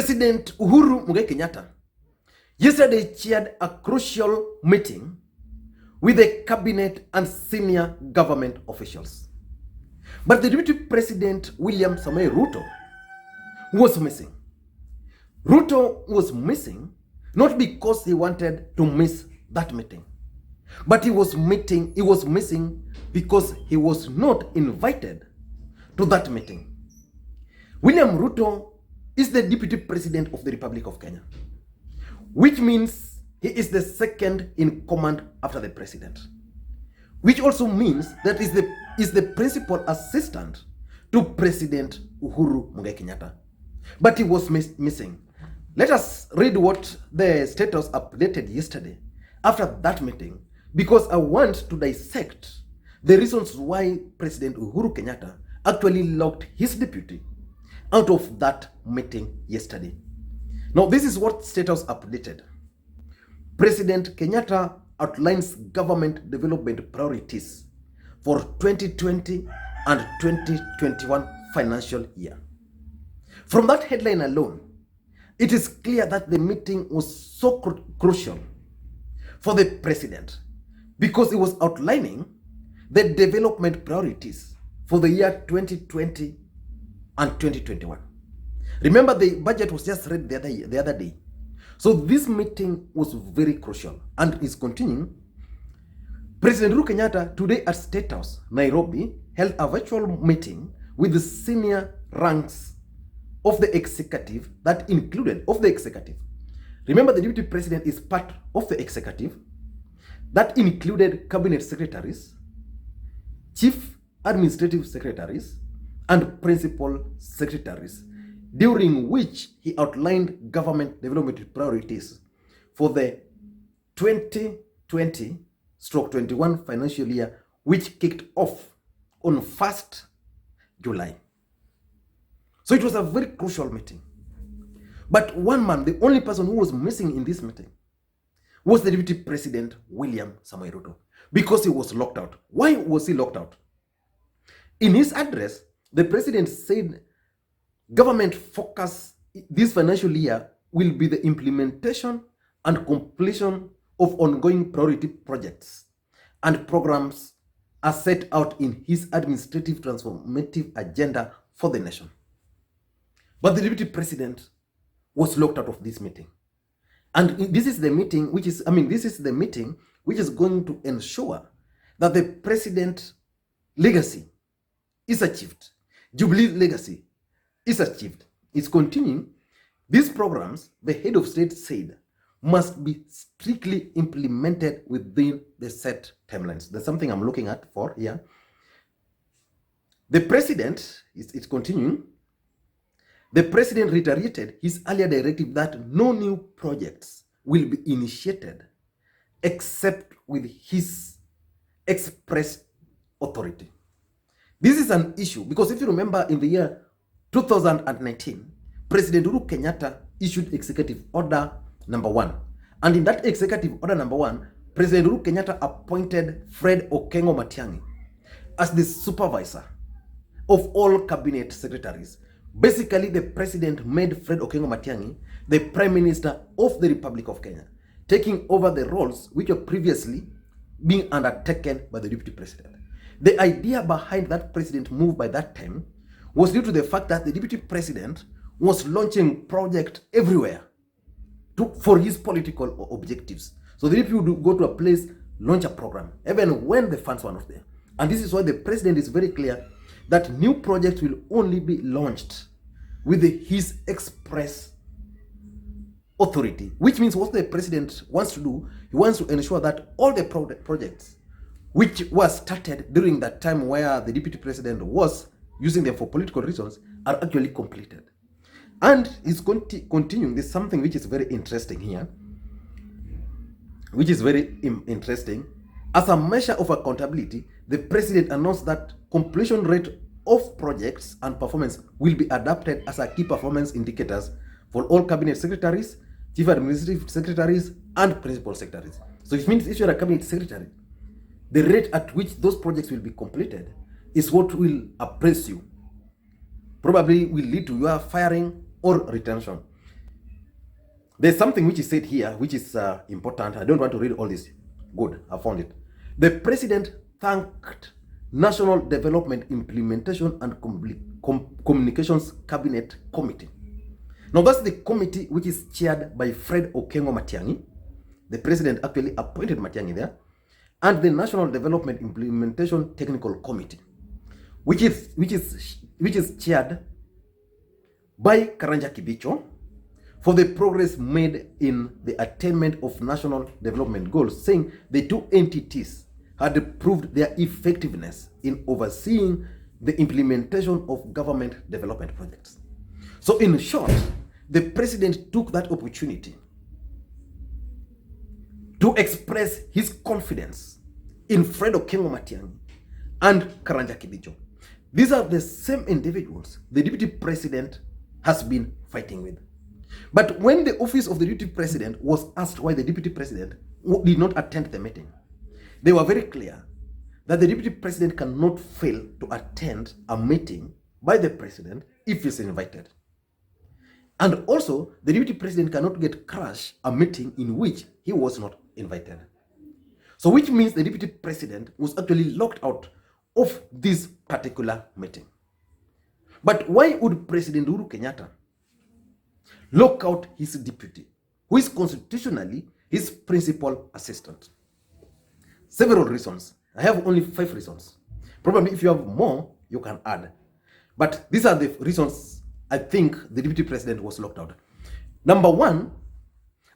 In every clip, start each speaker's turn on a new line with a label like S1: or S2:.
S1: President Uhuru Kenyatta yesterday chaired a crucial meeting with the cabinet and senior government officials. But the Deputy President William Ruto was missing. Ruto was missing not because he wanted to miss that meeting, but he was missing because he was not invited to that meeting. William Ruto is the Deputy President of the Republic of Kenya, which means he is the second in command after the president, which also means that is the principal assistant to President Uhuru Kenyatta. But he was missing. Let us read what the status updated yesterday after that meeting, because I want to dissect the reasons why President Uhuru Kenyatta actually locked his deputy out of that meeting yesterday. Now, this is what status updated. President Kenyatta outlines government development priorities for 2020 and 2021 financial year. From that headline alone, it is clear that the meeting was so crucial for the president because it was outlining the development priorities for the year 2020 and 2021. Remember, the budget was just read the other day. So this meeting was very crucial and is continuing. President Uhuru Kenyatta today at State House, Nairobi, held a virtual meeting with the senior ranks of the executive that included Remember, the Deputy President is part of the executive that included Cabinet Secretaries, Chief Administrative Secretaries, and Principal Secretaries, during which he outlined government development priorities for the 2020-21 financial year, which kicked off on 1st July. So it was a very crucial meeting. But one man, the only person who was missing in this meeting, was the Deputy President William Ruto, because he was locked out. Why was he locked out? In his address, the president said government focus this financial year will be the implementation and completion of ongoing priority projects and programs as set out in his administrative transformative agenda for the nation. But the Deputy President was locked out of this meeting. And this is the meeting which is going to ensure that the president's legacy is achieved. Jubilee's legacy is achieved. It's continuing. These programs, the head of state said, must be strictly implemented within the set timelines. There's something I'm looking at for here. The president, it's continuing. The president reiterated his earlier directive that no new projects will be initiated except with his express authority. This is an issue because if you remember, in the year 2019, President Uhuru Kenyatta issued Executive Order number 1. And in that Executive Order number 1, President Uhuru Kenyatta appointed Fred Okengo Matiang'i as the supervisor of all Cabinet Secretaries. Basically, the president made Fred Okengo Matiang'i the Prime Minister of the Republic of Kenya, taking over the roles which were previously being undertaken by the Deputy President. The idea behind that president move by that time was due to the fact that the Deputy President was launching projects everywhere for his political objectives. So the Deputy would go to a place, launch a program, even when the funds were not there. And this is why the president is very clear that new projects will only be launched with his express authority, which means what the president wants to do, he wants to ensure that all the projects which was started during that time where the deputy president was using them for political reasons are actually completed. And he's continuing. There's something which is very interesting here, As a measure of accountability, the president announced that completion rate of projects and performance will be adapted as a key performance indicators for all cabinet secretaries, chief administrative secretaries, and principal secretaries. So it means if you're a cabinet secretary, the rate at which those projects will be completed is what will appraise you. Probably will lead to your firing or retention. There's something which is said here, which is important. I don't want to read all this. Good, I found it. The president thanked National Development Implementation and Communications Cabinet Committee. Now, that's the committee which is chaired by Fred Okengo Matiang'i. The president actually appointed Matiang'i there. And the National Development Implementation Technical Committee, which is chaired by Karanja Kibicho, for the progress made in the attainment of national development goals, saying the two entities had proved their effectiveness in overseeing the implementation of government development projects. So in short, the president took that opportunity to express his confidence in Fred Okengo Matiang'i and Karanja Kibicho. These are the same individuals the deputy president has been fighting with. But when the office of the deputy president was asked why the deputy president did not attend the meeting, they were very clear that the deputy president cannot fail to attend a meeting by the president if he's invited. And also, the deputy president cannot get crash a meeting in which he was not invited. So which means the deputy president was actually locked out of this particular meeting. But why would President Uhuru Kenyatta lock out his deputy, who is constitutionally his principal assistant? Several reasons. I have only 5 reasons. Probably if you have more, you can add. But these are the reasons I think the deputy president was locked out. Number 1,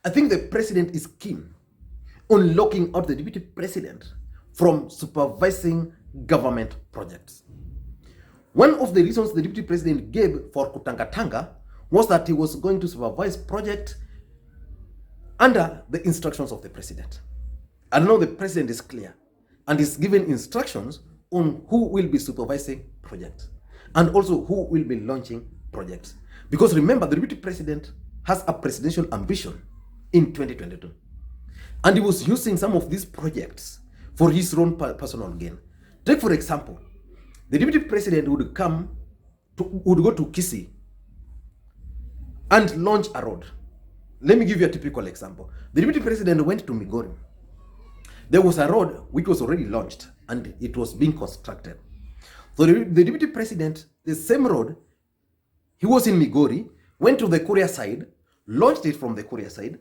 S1: I think the president is keen on locking out the deputy president from supervising government projects. One of the reasons the deputy president gave for Kutangatanga was that he was going to supervise project under the instructions of the president. And now the president is clear and is given instructions on who will be supervising projects and also who will be launching projects. Because remember, the deputy president has a presidential ambition in 2022. And he was using some of these projects for his own personal gain. Take, for example, the deputy president would go to Kisii and launch a road. Let me give you a typical example. The deputy president went to Migori. There was a road which was already launched and it was being constructed. So the deputy president, the same road, he was in Migori, went to the Korea side, launched it from the Korea side,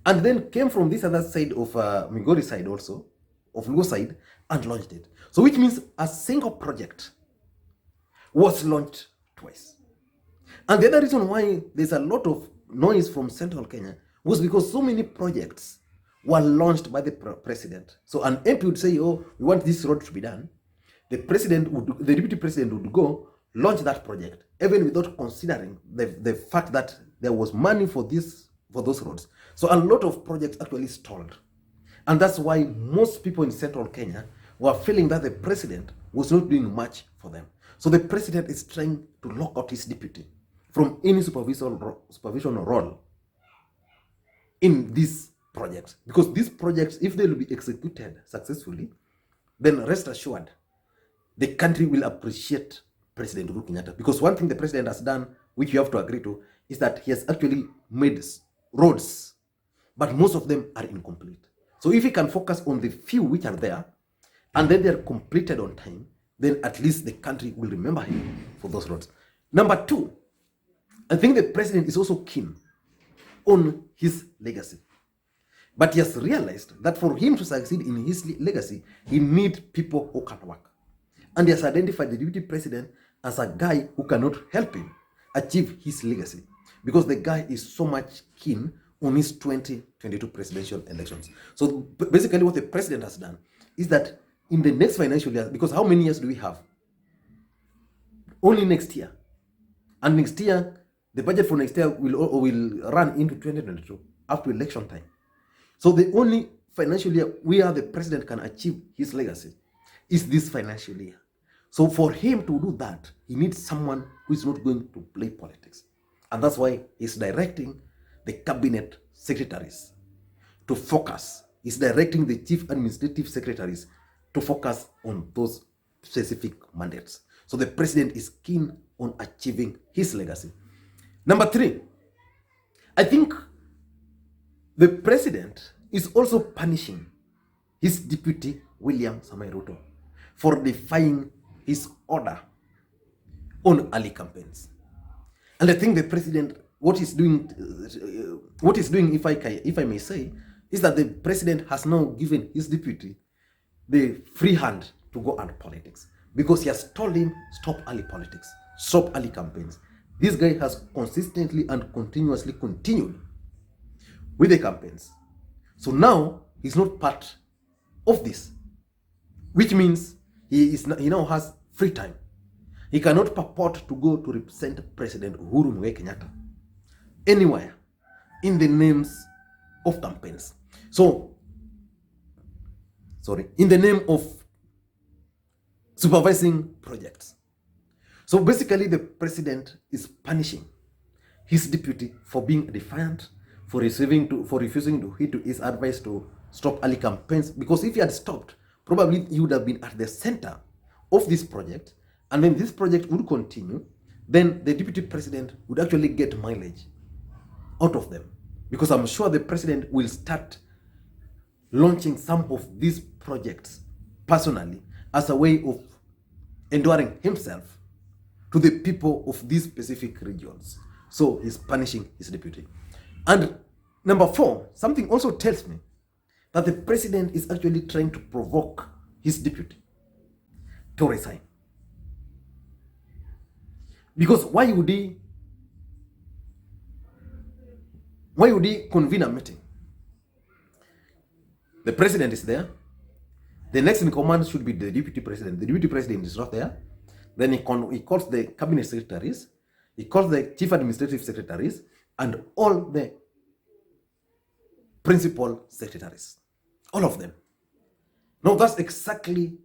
S1: and then came from this other side of Migori side also, of Luo side, and launched it. So which means a single project was launched twice. And the other reason why there's a lot of noise from central Kenya was because so many projects were launched by the president. So an MP would say, oh, we want this road to be done. The deputy president would go launch that project, even without considering the fact that there was money for those roads. So a lot of projects actually stalled. And that's why most people in central Kenya were feeling that the president was not doing much for them. So the president is trying to lock out his deputy from any supervision role in these projects. Because these projects, if they will be executed successfully, then rest assured, the country will appreciate President Uhuru Kenyatta. Because one thing the president has done, which you have to agree to, is that he has actually made roads, but most of them are incomplete. So if he can focus on the few which are there, and then they are completed on time, then at least the country will remember him for those roads. Number 2, I think the president is also keen on his legacy. But he has realized that for him to succeed in his legacy, he needs people who can work. And he has identified the deputy president as a guy who cannot help him achieve his legacy, because the guy is so much keen on his 2022 presidential elections. So basically what the president has done is that in the next financial year, because how many years do we have? Only next year. And next year, the budget for next year will run into 2022 up to election time. So the only financial year where the president can achieve his legacy is this financial year. So for him to do that, he needs someone who is not going to play politics. And that's why he's directing the Cabinet Secretaries to focus. He's directing the Chief Administrative Secretaries to focus on those specific mandates. So the president is keen on achieving his legacy. Number 3, I think the president is also punishing his deputy William Ruto for defying his order on early campaigns. And I think the president, what he's doing, if I may say, is that the president has now given his deputy the free hand to go on politics, because he has told him, stop early politics, stop early campaigns. This guy has consistently and continuously continued with the campaigns. So now he's not part of this, which means he now has free time. He cannot purport to go to represent President Uhuru Kenyatta anywhere in the names of campaigns. In the name of supervising projects. So basically, the president is punishing his deputy for being defiant, for refusing to heed to his advice to stop early campaigns. Because if he had stopped, probably he would have been at the center of this project. And when this project would continue, then the deputy president would actually get mileage out of them. Because I'm sure the president will start launching some of these projects personally as a way of enduring himself to the people of these specific regions. So he's punishing his deputy. And number 4, something also tells me that the president is actually trying to provoke his deputy to resign. Because why would he convene a meeting? The president is there. The next in command should be the deputy president. The deputy president is not there. Then he calls the cabinet secretaries, he calls the chief administrative secretaries, and all the principal secretaries. All of them. Now that's exactly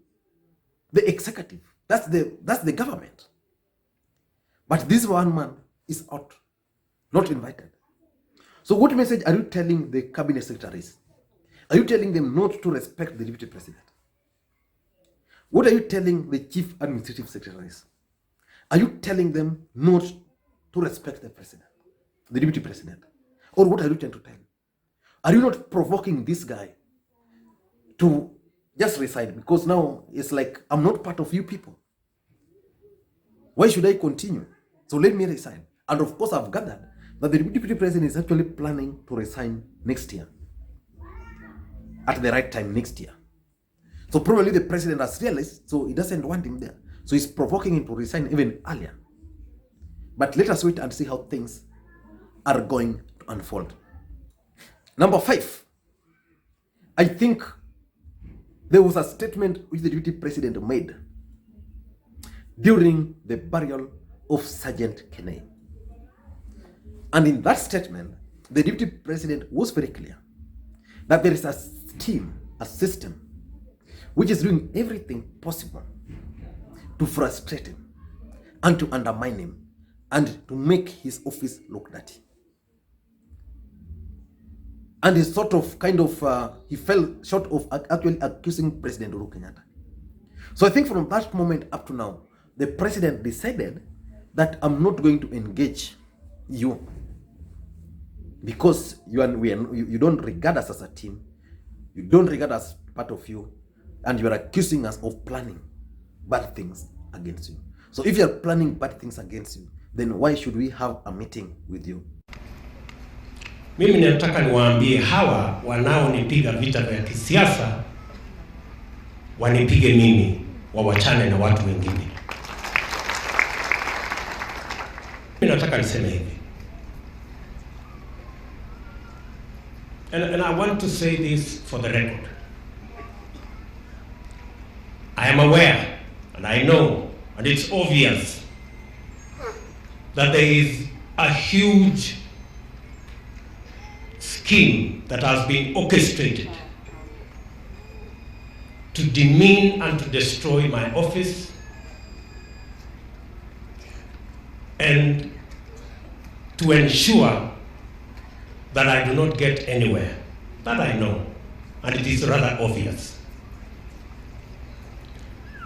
S1: the executive. That's the government. But this one man is out, not invited. So what message are you telling the cabinet secretaries? Are you telling them not to respect the deputy president? What are you telling the chief administrative secretaries? Are you telling them not to respect the president, the deputy president? Or what are you trying to tell? Are you not provoking this guy to just resign? Because now it's like, I'm not part of you people. Why should I continue? So let me resign. And of course, I've gathered that the deputy president is actually planning to resign next year. At the right time next year. So probably the president has realized, so he doesn't want him there. So he's provoking him to resign even earlier. But let us wait and see how things are going to unfold. Number 5. I think there was a statement which the deputy president made during the burial of Sergeant Kenyan. And in that statement, the deputy president was very clear that there is a team, a system, which is doing everything possible to frustrate him and to undermine him and to make his office look dirty. And he he fell short of actually accusing President Uhuru Kenyatta. So I think from that moment up to now, the president decided that I'm not going to engage you because you don't regard us as a team, you don't regard us part of you, and you are accusing us of planning bad things against you. So if you are planning bad things against you, then why should we have a meeting with you?
S2: Mimi nataka niwaambie hawa wanaonipiga vita vya kisiasa wanipige mimi, wawachane na watu wengine. Mimi nataka niseme hivi. And I want to say this for the record. I am aware, and I know, and it's obvious, that there is a huge scheme that has been orchestrated to demean and to destroy my office and to ensure that I do not get anywhere. That I know, and it is rather obvious.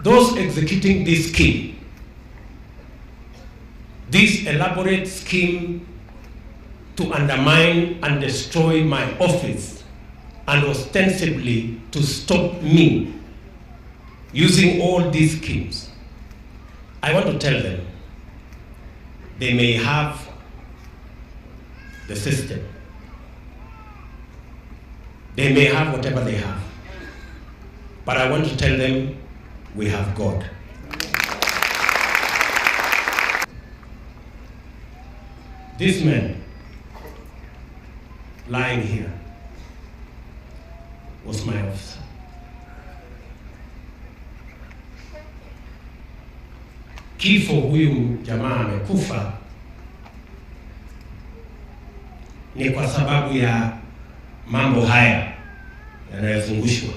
S2: Those executing this scheme, this elaborate scheme to undermine and destroy my office and ostensibly to stop me using all these schemes. I want to tell them they may have the system. They may have whatever they have. But I want to tell them we have God. This man lying here was my officer. Kifo huyu jamaa amekufa ni kwa sababu ya mambo haya yanayozungushwa.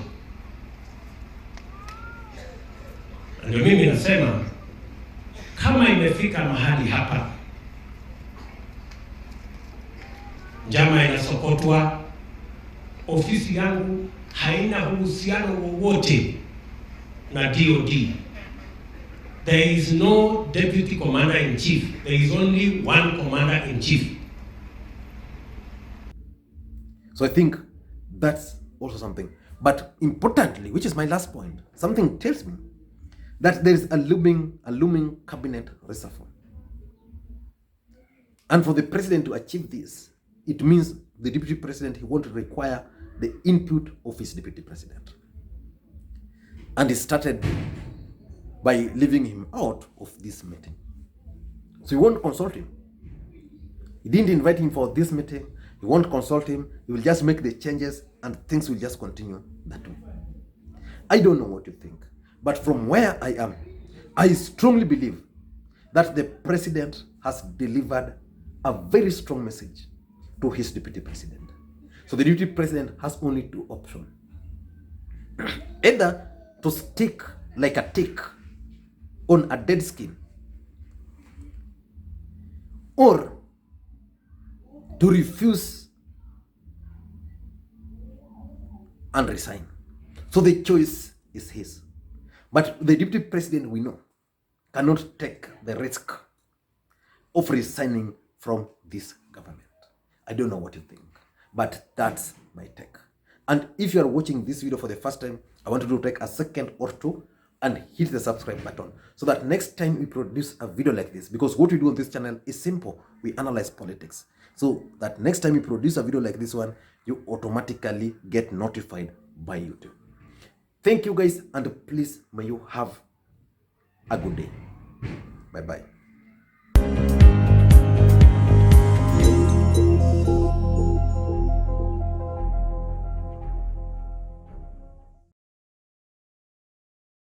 S2: Ndio mimi nasema kama imefika mahali hapa, njama inasokotwa, ofisi yangu haina uhusiano wowote na DOD. There is no deputy commander in chief. There is only one commander in chief.
S1: So I think that's also something. But importantly, which is my last point, something tells me that there is a looming cabinet reshuffle. And for the president to achieve this, it means the deputy president, he won't require the input of his deputy president. And he started by leaving him out of this meeting. So he won't consult him. He didn't invite him for this meeting. He won't consult him. He will just make the changes and things will just continue that way. I don't know what you think, but from where I am, I strongly believe that the president has delivered a very strong message to his deputy president. So the deputy president has only two options. Either to stick like a tick on a dead skin, or to refuse and resign. So the choice is his. But the deputy president, we know, cannot take the risk of resigning from this government. I don't know what you think, but that's my take. And if you are watching this video for the first time, I want you to take a second or two and hit the subscribe button so that next time we produce a video like this, because what we do on this channel is simple, we analyze politics. So that next time we produce a video like this one, you automatically get notified by YouTube. Thank you guys, and please may you have a good day. Bye bye.